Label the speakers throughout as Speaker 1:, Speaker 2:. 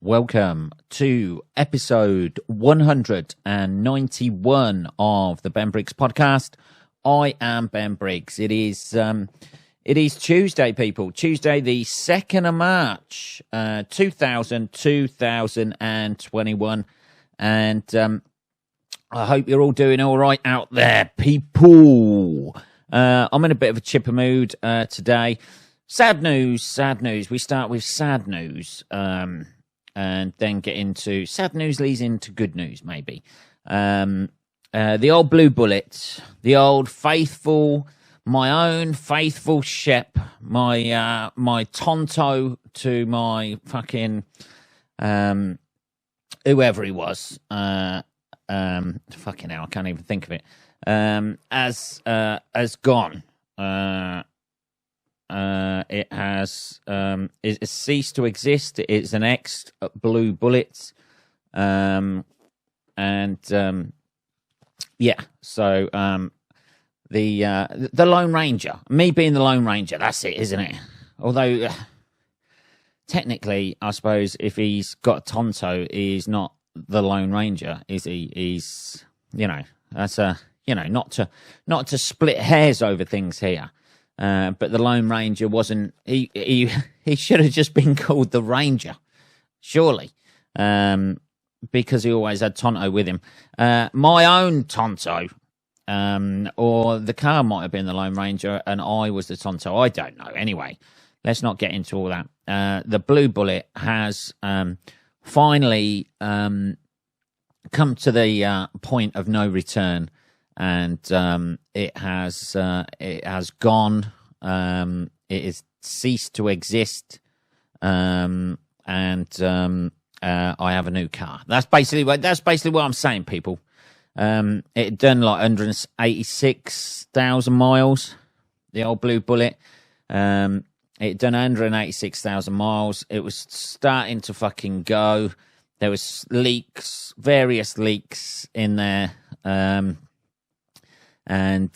Speaker 1: Welcome to episode 191 of the Ben Briggs podcast. I am Ben Briggs. It is Tuesday, people. Tuesday, the 2nd of March, 2021. And I hope you're all doing all right out there, people. I'm in a bit of a chipper mood today. Sad news. We start with sad news. And then get into sad news leads into good news, maybe. The old blue bullet, the old faithful, my own faithful Shep, my Tonto to my fucking whoever he was. Fucking hell, I can't even think of it. Has gone. It has ceased to exist. It's an ex-blue bullet, yeah. So the Lone Ranger, me being the Lone Ranger, that's it, isn't it? Although technically, I suppose if he's got a Tonto, he's not the Lone Ranger, is he? He's that's not to split hairs over things here. But the Lone Ranger wasn't. He should have just been called the Ranger, surely, because he always had Tonto with him. My own Tonto, or the car might have been the Lone Ranger, and I was the Tonto. I don't know. Anyway, let's not get into all that. The Blue Bullet has finally come to the point of no return. And it has gone. It has ceased to exist. I have a new car. That's basically what I'm saying, people. It had done like 186,000 miles. The old Blue Bullet. It had done 186,000 miles. It was starting to fucking go. There was various leaks in there. And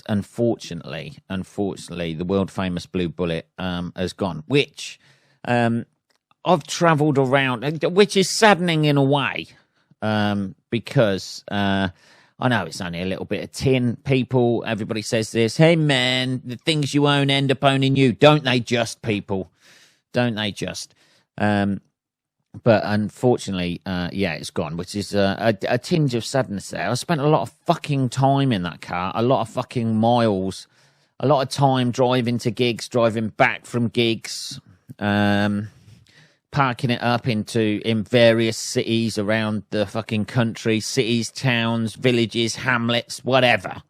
Speaker 1: unfortunately, the world famous Blue Bullet has gone, which I've travelled around, which is saddening in a way, because I know it's only a little bit of tin. People, everybody says this. Hey man, the things you own end up owning you, don't they? Just people, don't they? Just. But unfortunately, it's gone, which is a tinge of sadness there. I spent a lot of fucking time in that car, a lot of fucking miles, a lot of time driving to gigs, driving back from gigs, parking it up in various cities around the fucking country, cities, towns, villages, hamlets, whatever.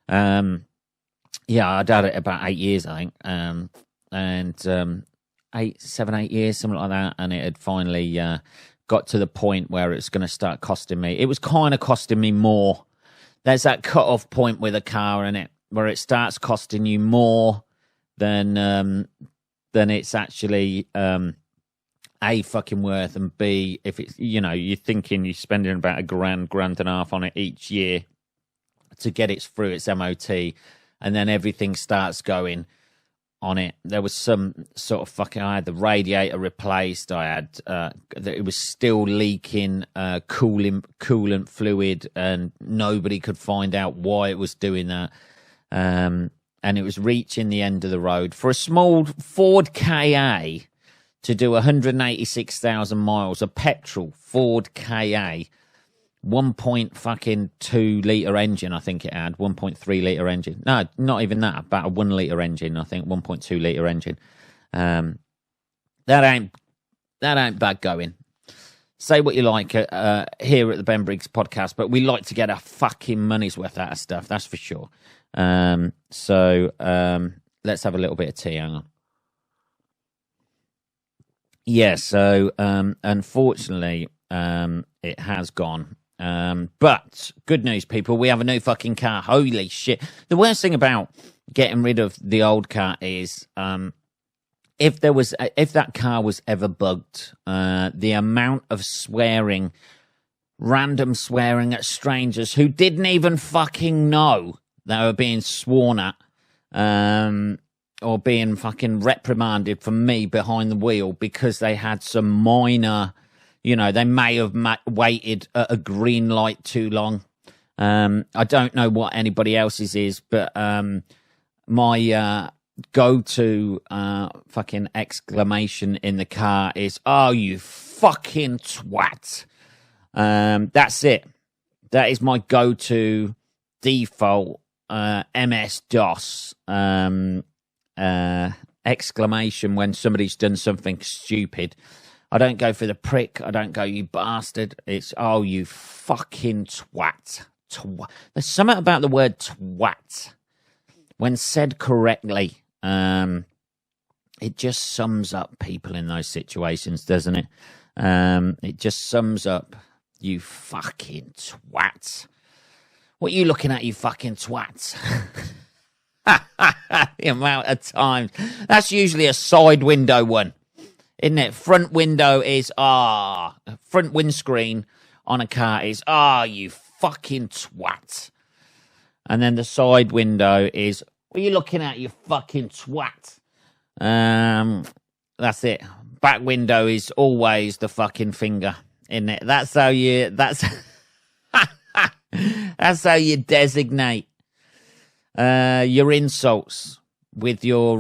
Speaker 1: I'd had it about 8 years, I think, 7, 8 years, something like that, and it had finally got to the point where it's going to start costing me. It was kind of costing me more. There's that cut-off point with a car in it where it starts costing you more than it's actually A, fucking worth, and B, if it's, you're thinking you're spending about $1,000, $1.5 on it each year to get it through its MOT, and then everything starts going on it. There was some sort of I had the radiator replaced. I had it was still leaking coolant fluid, and nobody could find out why it was doing that. And it was reaching the end of the road for a small Ford KA to do 186,000 miles. A petrol Ford KA, 1.2 litre engine, I think it had, 1.3 litre engine. No, not even that, about a 1 litre engine, I think, 1.2 litre engine. That ain't bad going. Say what you like here at the Ben Briggs podcast, but we like to get our fucking money's worth out of stuff, that's for sure. So let's have a little bit of tea, hang on. Yeah, so unfortunately, it has gone. But good news, people, we have a new fucking car. Holy shit. The worst thing about getting rid of the old car is if that car was ever bugged, the amount of swearing, random swearing at strangers who didn't even fucking know they were being sworn at, or being fucking reprimanded from me behind the wheel because they had some minor, they may have waited at a green light too long. I don't know what anybody else's is, but my go-to fucking exclamation in the car is, "Oh, you fucking twat." That's it. That is my go-to default MS-DOS exclamation when somebody's done something stupid. I don't go for the prick. I don't go, "You bastard." It's, "Oh, you fucking twat." There's something about the word twat, when said correctly, it just sums up people in those situations, doesn't it? It just sums up, "You fucking twat. What are you looking at, you fucking twat?" The amount of times. That's usually a side window one, isn't it? Front window is, front windscreen on a car is, "You fucking twat." And then the side window is, "What are you looking at, you fucking twat?" That's it. Back window is always the fucking finger, isn't it? That's how you that's how you designate your insults with your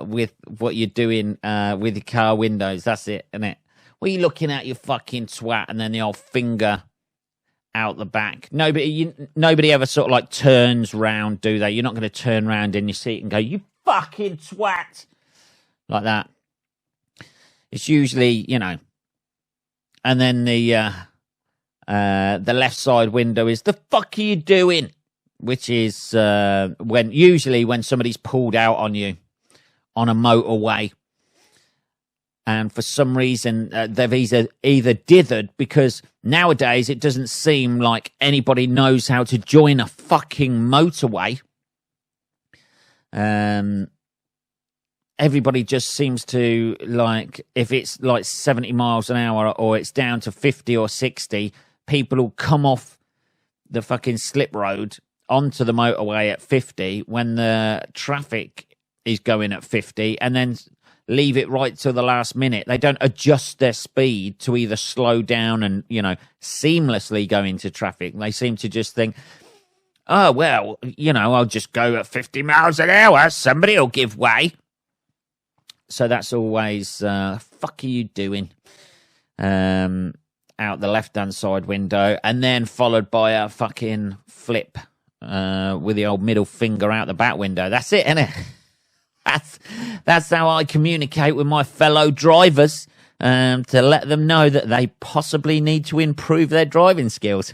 Speaker 1: with what you're doing with your car windows. That's it, isn't it? "What are you looking at, you fucking twat?" And then the old finger out the back. Nobody ever sort of like turns round, do they? You're not going to turn round in your seat and go, "You fucking twat," like that. It's usually, and then the left side window is, "The fuck are you doing?" Which is when somebody's pulled out on you on a motorway, and for some reason they've either dithered, because nowadays it doesn't seem like anybody knows how to join a fucking motorway. Everybody just seems to, like, if it's like 70 miles an hour or it's down to 50 or 60, people will come off the fucking slip road onto the motorway at 50 when the traffic is going at 50, and then leave it right till the last minute. They don't adjust their speed to either slow down and, seamlessly go into traffic. They seem to just think, "Oh, well, I'll just go at 50 miles an hour. Somebody will give way." So that's always, "Fuck are you doing?" Out the left-hand side window, and then followed by a fucking flip with the old middle finger out the back window. That's it, isn't it? That's how I communicate with my fellow drivers, to let them know that they possibly need to improve their driving skills.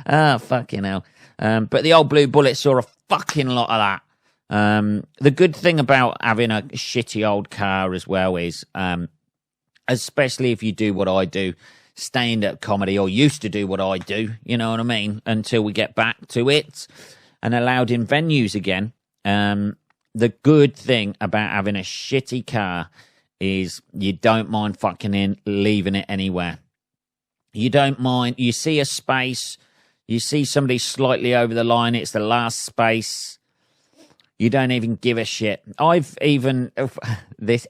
Speaker 1: Fucking hell. But the old blue bullet saw a fucking lot of that. The good thing about having a shitty old car as well is, especially if you do what I do, stand-up comedy, or used to do what I do, you know what I mean, until we get back to it and allowed in venues again. The good thing about having a shitty car is you don't mind fucking leaving it anywhere. You don't mind. You see a space, you see somebody slightly over the line, it's the last space. You don't even give a shit. I've even,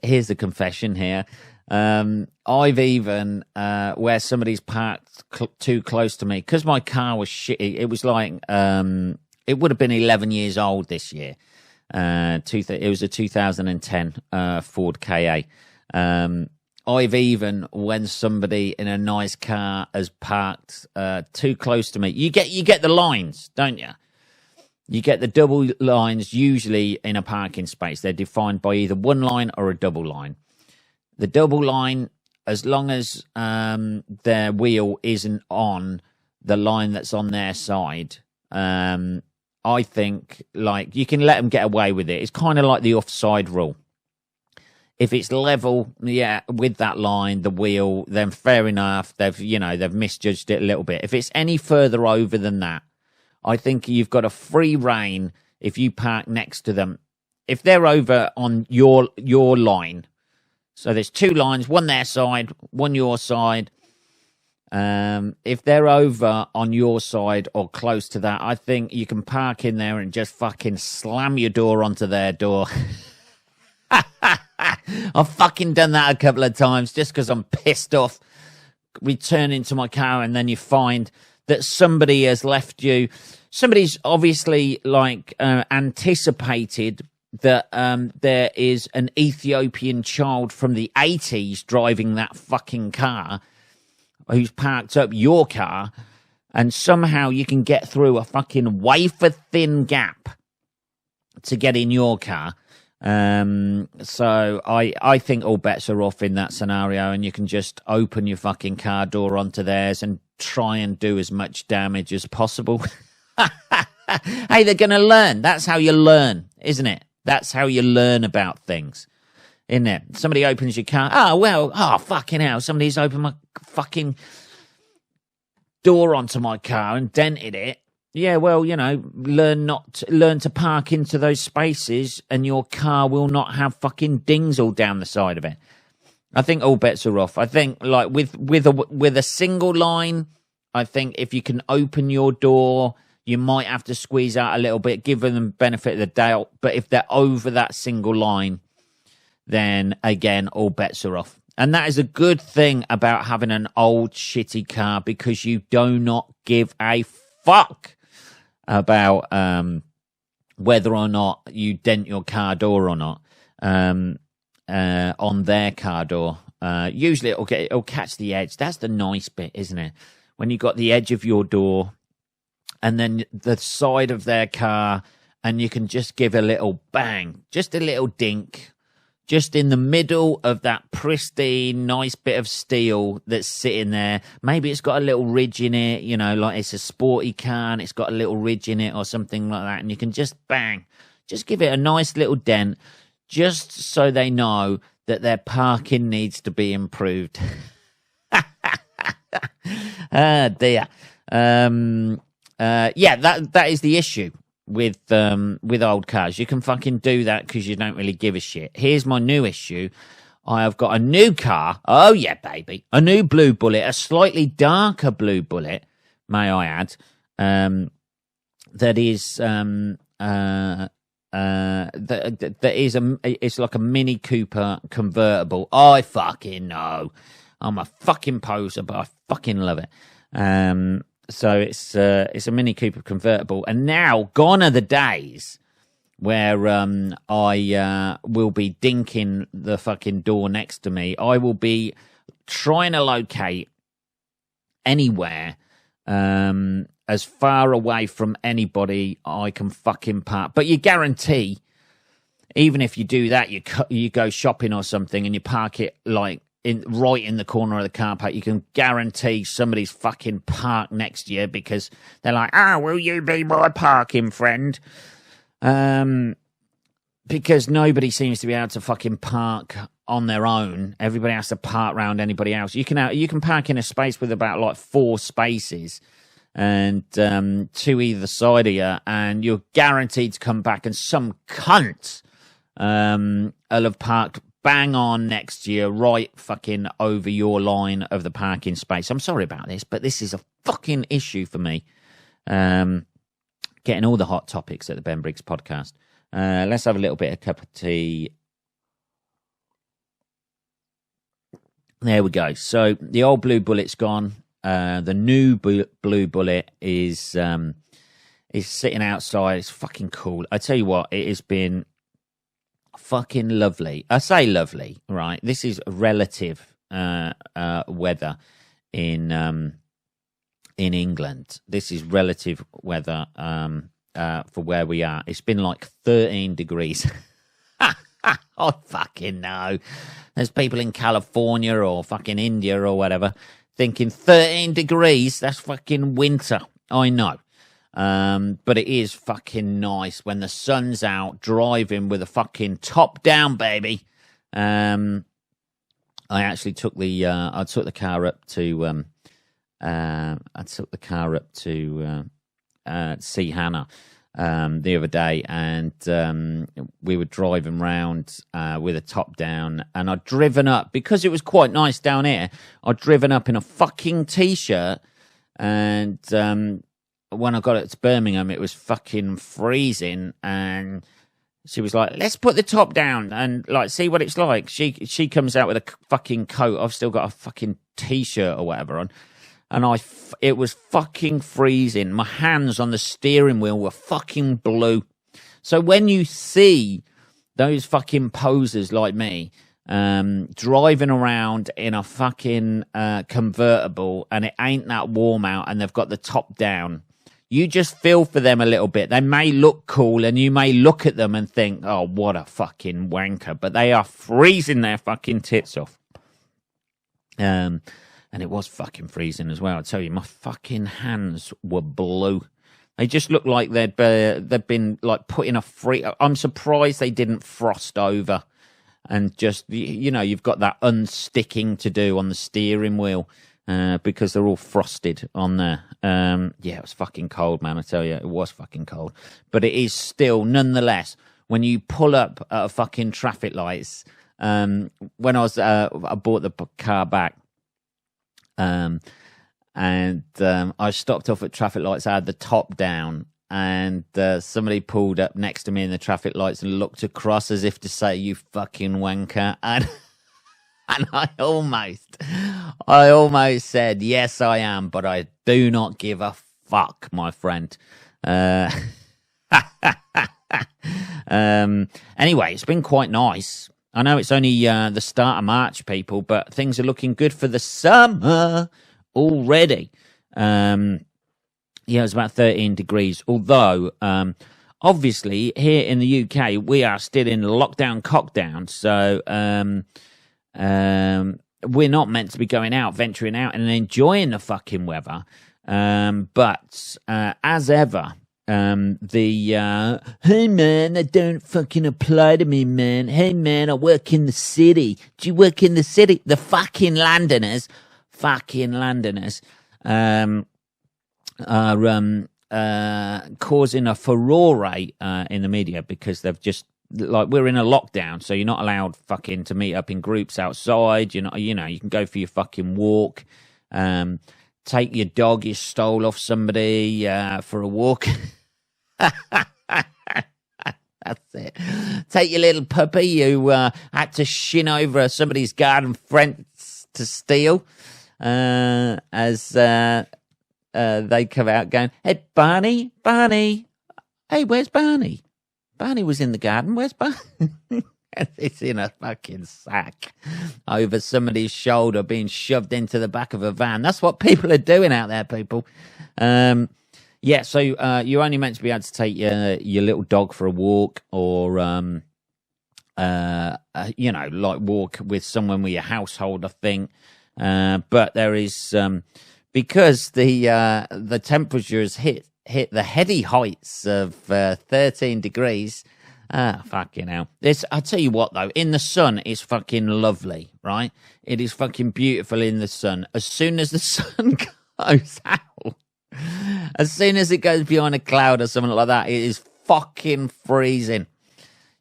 Speaker 1: here's the confession here. I've even, where somebody's parked too close to me, because my car was shitty. It was like, it would have been 11 years old this year. It was a 2010 Ford KA. I've even, when somebody in a nice car has parked too close to me, you get the lines, don't you? You get the double lines usually in a parking space. They're defined by either one line or a double line. The double line, as long as their wheel isn't on the line that's on their side, I think, like, you can let them get away with it. It's kind of like the offside rule. If it's level, with that line, the wheel, then fair enough. They've misjudged it a little bit. If it's any further over than that, I think you've got a free rein if you park next to them. If they're over on your line, so there's two lines, one their side, one your side, If they're over on your side or close to that, I think you can park in there and just fucking slam your door onto their door. I've fucking done that a couple of times just because I'm pissed off. Return into my car and then you find that somebody has left you. Somebody's obviously like anticipated that there is an Ethiopian child from the 80s driving that fucking car who's parked up your car, and somehow you can get through a fucking wafer-thin gap to get in your car. So I think all bets are off in that scenario, and you can just open your fucking car door onto theirs and try and do as much damage as possible. Hey, they're going to learn. That's how you learn, isn't it? That's how you learn about things, isn't it? Somebody opens your car. Oh, fucking hell. Somebody's opened my fucking door onto my car and dented it. Yeah, well, you know, learn to park into those spaces and your car will not have fucking dings all down the side of it. I think all bets are off. I think like with a single line, I think if you can open your door, you might have to squeeze out a little bit, give them the benefit of the doubt. But if they're over that single line, then again, all bets are off. And that is a good thing about having an old shitty car, because you do not give a fuck about whether or not you dent your car door or not on their car door. Usually it'll catch the edge. That's the nice bit, isn't it? When you got the edge of your door and then the side of their car, and you can just give a little bang, just a little dink, just in the middle of that pristine, nice bit of steel that's sitting there. Maybe it's got a little ridge in it, you know, like it's a sporty car and it's got a little ridge in it or something like that. And you can just bang, just give it a nice little dent, just so they know that their parking needs to be improved. Ah, dear. Yeah, that is the issue with old cars. You can fucking do that because you don't really give a shit. Here's my new issue. I have got a new car. Oh yeah, baby, a new blue Bullet, a slightly darker blue Bullet, may I add. That is that is it's like a Mini Cooper convertible. I fucking know. I'm a fucking poser, but I fucking love it. So it's a Mini Cooper convertible, and now gone are the days where I will be dinking the fucking door next to me. I will be trying to locate anywhere as far away from anybody I can fucking park. But you guarantee, even if you do that, you go shopping or something and you park it like right in the corner of the car park, you can guarantee somebody's fucking parked next to you because they're like, will you be my parking friend? Because nobody seems to be able to fucking park on their own. Everybody has to park around anybody else. You can park in a space with about like 4 spaces and 2 either side of you, and you're guaranteed to come back and some cunt will have parked bang on next to you, right fucking over your line of the parking space. I'm sorry about this, but this is a fucking issue for me. Getting all the hot topics at the Ben Briggs podcast. Let's have a little bit of cup of tea. There we go. So the old blue Bullet's gone. The new blue Bullet is sitting outside. It's fucking cool. I tell you what, it has been fucking lovely. I say lovely, right? This is relative weather in England. This is relative weather for where we are. It's been like 13 degrees. I fucking know. There's people in California or fucking India or whatever thinking 13 degrees, that's fucking winter. I know. But it is fucking nice when the sun's out, driving with a fucking top down, baby. I actually took the car up to see Hannah the other day, and we were driving round with a top down, and I'd driven up because it was quite nice down here. I'd driven up in a fucking t-shirt, and when I got it to Birmingham, it was fucking freezing, and she was like, "Let's put the top down and like see what it's like." She comes out with a fucking coat. I've still got a fucking t-shirt or whatever on, and it was fucking freezing. My hands on the steering wheel were fucking blue. So when you see those fucking posers like me driving around in a fucking convertible, and it ain't that warm out, and they've got the top down, you just feel for them a little bit. They may look cool, and you may look at them and think, "Oh, what a fucking wanker," but they are freezing their fucking tits off. And it was fucking freezing as well. I tell you, my fucking hands were blue. They just looked like they'd been like put in a I'm surprised they didn't frost over, and just, you know, you've got that unsticking to do on the steering wheel. Because they're all frosted on there. Yeah, it was fucking cold, man. I tell you, it was fucking cold. But it is still, nonetheless, when you pull up at a fucking traffic lights. When I bought the car back, and I stopped off at traffic lights. I had the top down, and somebody pulled up next to me in the traffic lights and looked across as if to say, "You fucking wanker," and I almost said, "Yes, I am, but I do not give a fuck, my friend." Anyway, it's been quite nice. I know it's only the start of March, people, but things are looking good for the summer already. Yeah, it's about 13 degrees. Although, obviously, here in the UK, we are still in lockdown, cockdown. So, we're not meant to be going out, venturing out and enjoying the fucking weather. But as ever, hey man, that don't fucking apply to me, man. Hey man, I work in the city. Do you work in the city? The fucking Londoners are causing a furore in the media because they've just, like, we're in a lockdown, so you're not allowed fucking to meet up in groups outside. You know, you can go for your fucking walk. Take your dog you stole off somebody for a walk. That's it. Take your little puppy you had to shin over somebody's garden fence to steal. As they come out going, "Hey, Barney. Hey, where's Barney? Barney was in the garden. Where's Barney?" It's in a fucking sack over somebody's shoulder, being shoved into the back of a van. That's what people are doing out there, people. Yeah, so you're only meant to be able to take your little dog for a walk, or you know, like walk with someone with your household, I think. But there is because the temperature has hit the heady heights of 13 degrees. Fucking hell. I tell you what, though, in the sun, it's fucking lovely, right? It is fucking beautiful in the sun. As soon as the sun goes out, as soon as it goes behind a cloud or something like that, it is fucking freezing.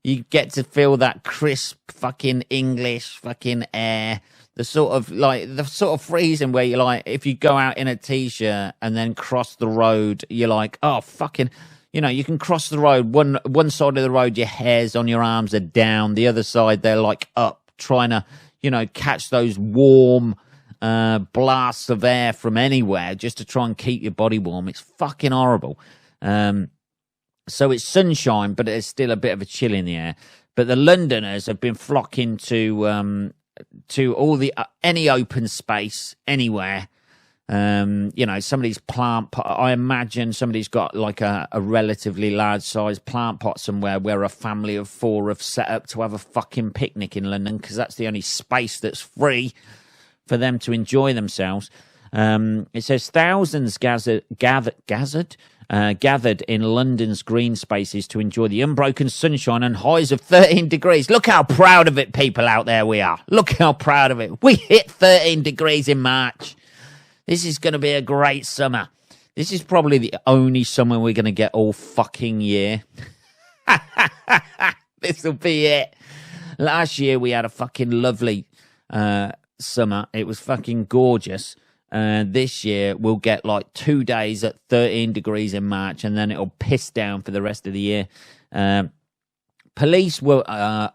Speaker 1: You get to feel that crisp fucking English fucking air. The sort of freezing where you're like, if you go out in a t-shirt and then cross the road, you're like, oh, fucking... You know, you can cross the road. One side of the road, your hairs on your arms are down. The other side, they're like up, trying to, you know, catch those warm blasts of air from anywhere just to try and keep your body warm. It's fucking horrible. So it's sunshine, but there's still a bit of a chill in the air. But the Londoners have been flocking to all the any open space anywhere. You know, somebody's plant pot. I imagine somebody's got like a relatively large size plant pot somewhere where a family of 4 have set up to have a fucking picnic in London, because that's the only space that's free for them to enjoy themselves. It says thousands gathered in London's green spaces to enjoy the unbroken sunshine and highs of 13 degrees. Look how proud of it, people out there we are. Look how proud of it. We hit 13 degrees in March. This is going to be a great summer. This is probably the only summer we're going to get all fucking year. This will be it. Last year we had a fucking lovely summer. It was fucking gorgeous. This year we'll get like 2 days at 13 degrees in March, and then it'll piss down for the rest of the year. Police were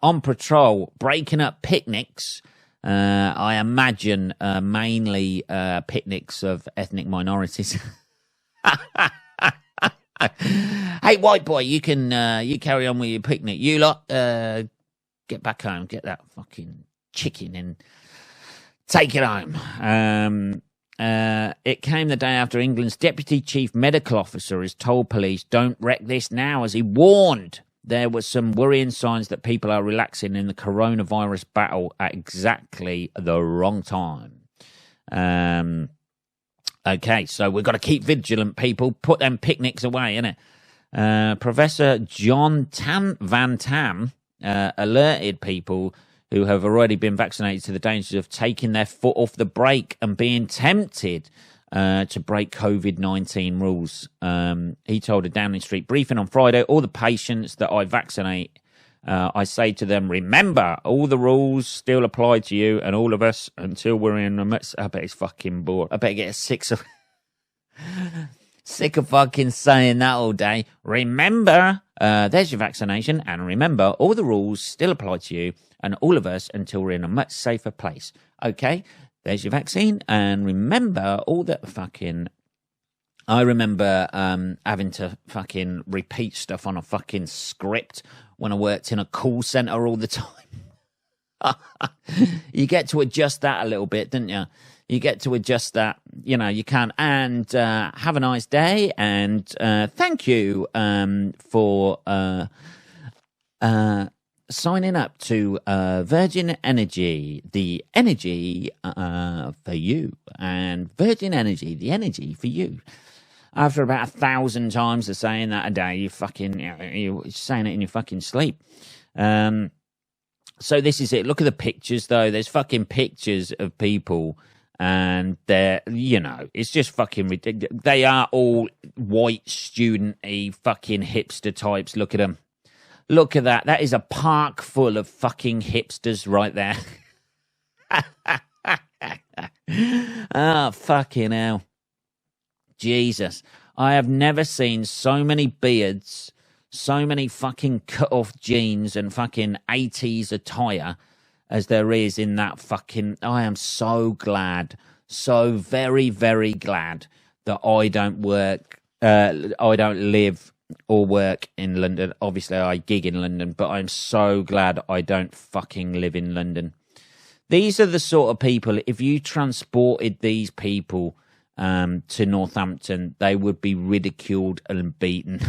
Speaker 1: on patrol, breaking up picnics. I imagine mainly picnics of ethnic minorities. Hey, white boy, you carry on with your picnic. You lot, get back home, get that fucking chicken and take it home. It came the day after England's Deputy Chief Medical Officer has told police, don't wreck this now, as he warned there were some worrying signs that people are relaxing in the coronavirus battle at exactly the wrong time. Okay, so we've got to keep vigilant, people. Put them picnics away, innit? Professor John Van Tam alerted people who have already been vaccinated to the dangers of taking their foot off the brake and being tempted to break COVID-19 rules. He told a Downing Street briefing on Friday, all the patients that I vaccinate, I say to them, remember, all the rules still apply to you and all of us until we're in the midst. I bet it's fucking bored. I bet get sick of fucking saying that all day. Remember, there's your vaccination, and remember, all the rules still apply to you and all of us until we're in a much safer place. Okay, there's your vaccine, and remember all that fucking... I remember having to fucking repeat stuff on a fucking script when I worked in a call centre all the time. You get to adjust that a little bit, don't you? You get to adjust that, you know, you can. And have a nice day, and thank you for signing up to Virgin Energy, the energy for you, and Virgin Energy, the energy for you. After about 1,000 times of saying that a day, you're saying it in your fucking sleep. So this is it. Look at the pictures, though. There's fucking pictures of people, and they're, you know, it's just fucking ridiculous. They are all white, student-y, fucking hipster types. Look at them. Look at that. That is a park full of fucking hipsters right there. Oh, fucking hell. Jesus. I have never seen so many beards, so many fucking cut-off jeans and fucking 80s attire as there is in that fucking... I am so glad, so very, very glad that I don't live or work in London. Obviously, I gig in London, but I'm so glad I don't fucking live in London. These are the sort of people, if you transported these people to Northampton, they would be ridiculed and beaten.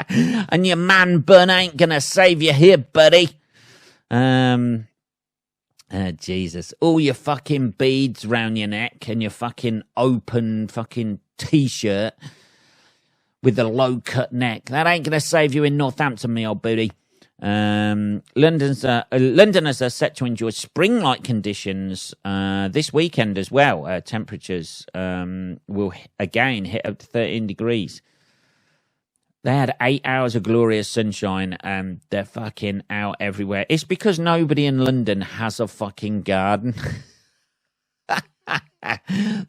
Speaker 1: And your man bun ain't gonna save you here, buddy. Jesus. All your fucking beads round your neck and your fucking open fucking t-shirt with the low-cut neck. That ain't going to save you in Northampton, me old booty. Londoners are set to enjoy spring-like conditions this weekend as well. Temperatures will again hit up to 13 degrees. They had 8 hours of glorious sunshine and they're fucking out everywhere. It's because nobody in London has a fucking garden.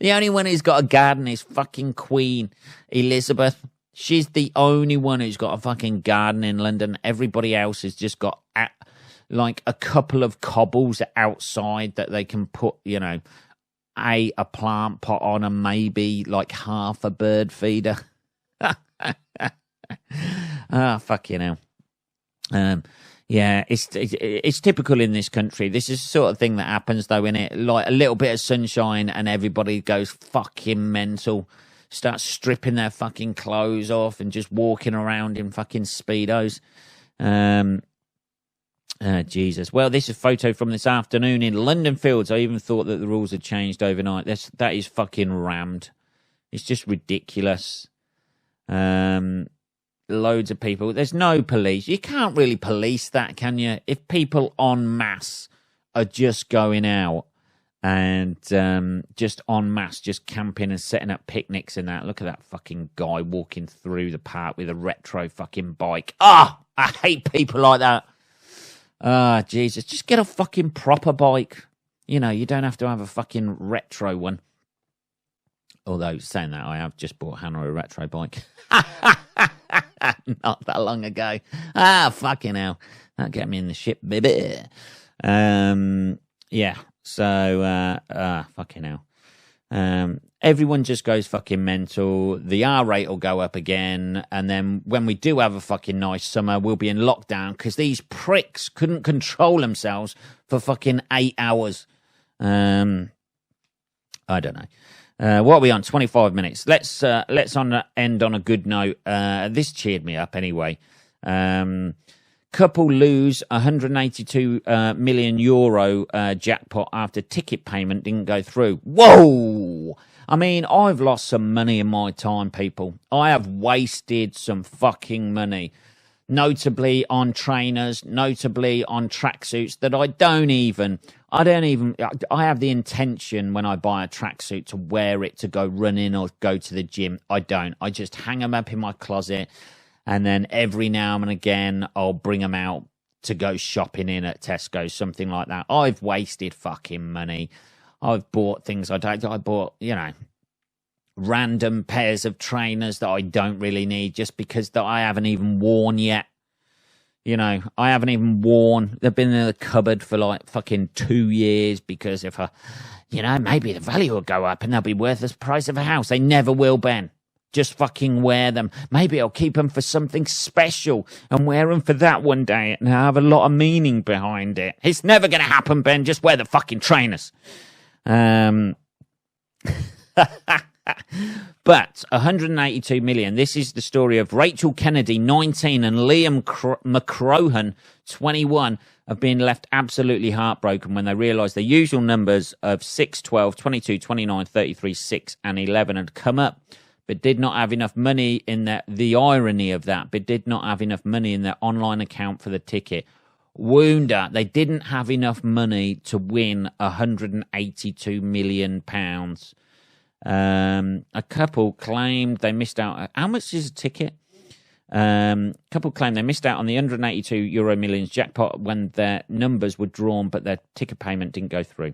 Speaker 1: The only one who's got a garden is fucking Queen Elizabeth. She's the only one who's got a fucking garden in London. Everybody else has just got like a couple of cobbles outside that they can put, you know, a plant pot on and maybe like half a bird feeder. Ah, fucking hell. Yeah, it's typical in this country. This is the sort of thing that happens, though, innit? Like a little bit of sunshine and everybody goes fucking mental. Start stripping their fucking clothes off and just walking around in fucking Speedos. Jesus. Well, this is a photo from this afternoon in London Fields. I even thought that the rules had changed overnight. That is fucking rammed. It's just ridiculous. Loads of people. There's no police. You can't really police that, can you? If people en masse are just going out and just en masse, just camping and setting up picnics and that. Look at that fucking guy walking through the park with a retro fucking bike. I hate people like that. Jesus, just get a fucking proper bike. You know, you don't have to have a fucking retro one. Although, saying that, I have just bought Hannah a retro bike. Not that long ago. Fucking hell. That'll get me in the ship, baby. Yeah, so, fucking hell. Everyone just goes fucking mental. The R rate will go up again. And then when we do have a fucking nice summer, we'll be in lockdown because these pricks couldn't control themselves for fucking 8 hours. I don't know. What are we on? 25 minutes. Let's end on a good note. This cheered me up anyway. Couple lose 182 million euro jackpot after ticket payment didn't go through. Whoa! I mean, I've lost some money in my time, people. I have wasted some fucking money. Notably on trainers, notably on tracksuits that I have the intention when I buy a tracksuit to wear it to go running or go to the gym. I don't. I just hang them up in my closet, and then every now and again I'll bring them out to go shopping in at Tesco, something like that. I've wasted fucking money. I've bought things I bought, random pairs of trainers that I don't really need just because that I haven't even worn yet. I haven't even worn. They've been in the cupboard for like fucking 2 years because if maybe the value will go up and they'll be worth the price of a house. They never will, Ben. Just fucking wear them. Maybe I'll keep them for something special and wear them for that one day and have a lot of meaning behind it. It's never going to happen, Ben. Just wear the fucking trainers. But 182 million. This is the story of Rachel Kennedy, 19, and Liam McCrohan, 21, have been left absolutely heartbroken when they realised the usual numbers of 6, 12, 22, 29, 33, 6, and 11 had come up, but did not have enough money in the irony of that, but did not have enough money in their online account for the ticket. Wounder, they didn't have enough money to win £182 million. A couple claimed they missed out. How much is a ticket? Couple claimed they missed out on the 182 euro millions jackpot when their numbers were drawn, but their ticket payment didn't go through.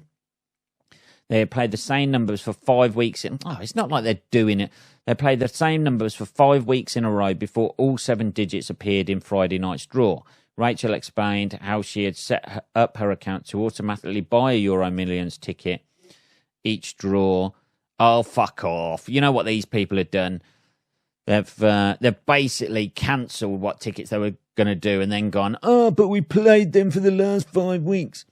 Speaker 1: They had played the same numbers for 5 weeks. It's not like they're doing it. They played the same numbers for 5 weeks in a row before all 7 digits appeared in Friday night's draw. Rachel explained how she had set up her account to automatically buy a Euro Millions ticket each draw. Oh, fuck off. You know what these people have done? They've basically cancelled what tickets they were going to do and then gone, but we played them for the last 5 weeks.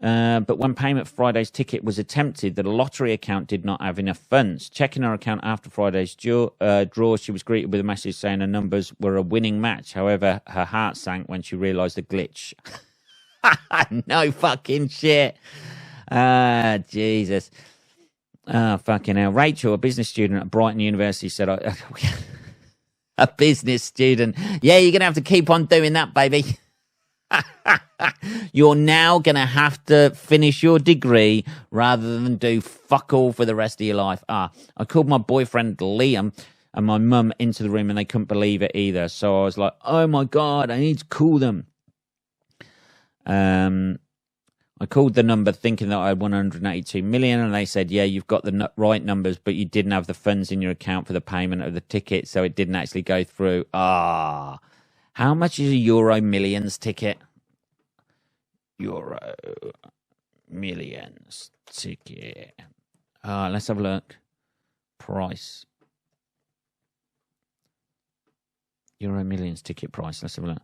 Speaker 1: But when payment for Friday's ticket was attempted, the lottery account did not have enough funds. Checking her account after Friday's draw, she was greeted with a message saying her numbers were a winning match. However, her heart sank when she realised the glitch. No fucking shit. Jesus. Fucking hell. Rachel, a business student at Brighton University, said, a business student. Yeah, you're going to have to keep on doing that, baby. You're now going to have to finish your degree rather than do fuck all for the rest of your life. I called my boyfriend Liam and my mum into the room and they couldn't believe it either. So I was like, oh my God, I need to call them. I called the number thinking that I had 182 million and they said, yeah, you've got the right numbers, but you didn't have the funds in your account for the payment of the ticket, so it didn't actually go through. How much is a Euro Millions ticket? Euro Millions ticket. Let's have a look. Price. Euro Millions ticket price. Let's have a look.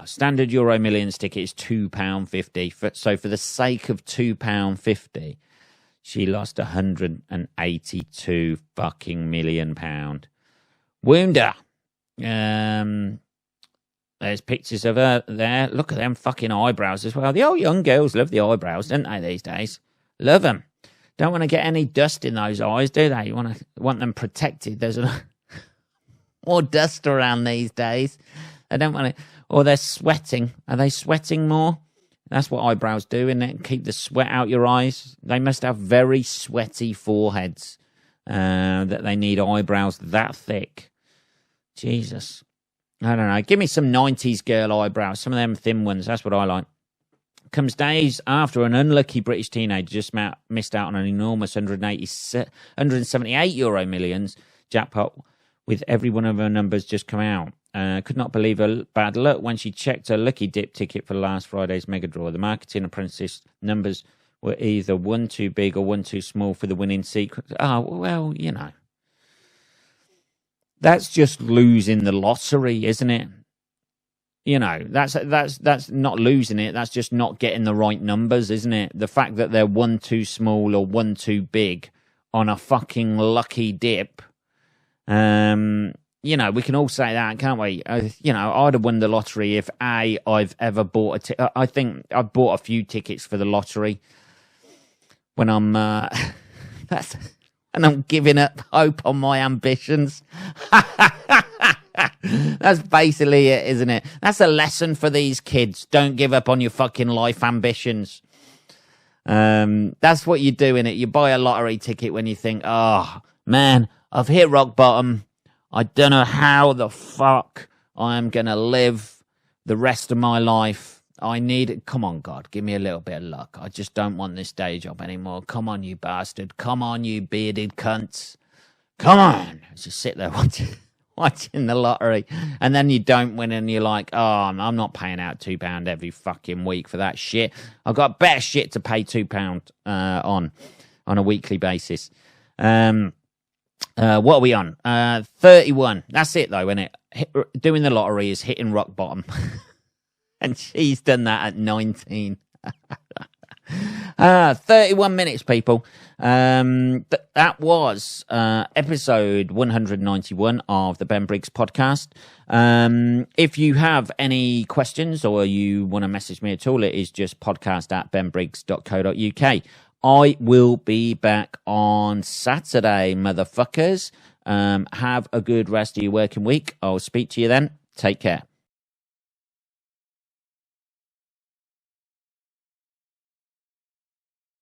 Speaker 1: Standard Euro Millions ticket is £2.50. So for the sake of £2.50, she lost £182 fucking million. Wounder. There's pictures of her there. Look at them fucking eyebrows as well. The old young girls love the eyebrows, don't they, these days? Love them. Don't want to get any dust in those eyes, do they? You want them protected. There's more dust around these days. I don't want to. Or they're sweating. Are they sweating more? That's what eyebrows do, isn't it? Keep the sweat out your eyes. They must have very sweaty foreheads that they need eyebrows that thick. Jesus. I don't know. Give me some 90s girl eyebrows. Some of them thin ones. That's what I like. Comes days after an unlucky British teenager just missed out on an enormous €178 millions jackpot, with every one of her numbers just come out. Could not believe her bad luck when she checked her lucky dip ticket for last Friday's mega draw. The marketing apprentice numbers were either one too big or one too small for the winning sequence. Oh, well, you know. That's just losing the lottery, isn't it? You know, that's not losing it. That's just not getting the right numbers, isn't it? The fact that they're one too small or one too big on a fucking lucky dip. You know, we can all say that, can't we? You know, I'd have won the lottery if I've ever bought a ticket. I think I've bought a few tickets for the lottery when I'm and I'm giving up hope on my ambitions. That's basically it, isn't it? That's a lesson for these kids. Don't give up on your fucking life ambitions. That's what you do, innit? You buy a lottery ticket when you think, oh, man, I've hit rock bottom. I don't know how the fuck I am going to live the rest of my life. I need it. Come on, God, give me a little bit of luck. I just don't want this day job anymore. Come on, you bastard. Come on, you bearded cunts. Come on. Just sit there watching the lottery. And then you don't win and you're like, oh, I'm not paying out £2 every fucking week for that shit. I've got better shit to pay £2 on a weekly basis. What are we on? 31. That's it, though, isn't it? Doing the lottery is hitting rock bottom. And she's done that at 19. 31 minutes, people. That was episode 191 of the Ben Briggs podcast. If you have any questions or you want to message me at all, it is just podcast@benbriggs.co.uk. I will be back on Saturday, motherfuckers. Have a good rest of your working week. I'll speak to you then. Take care.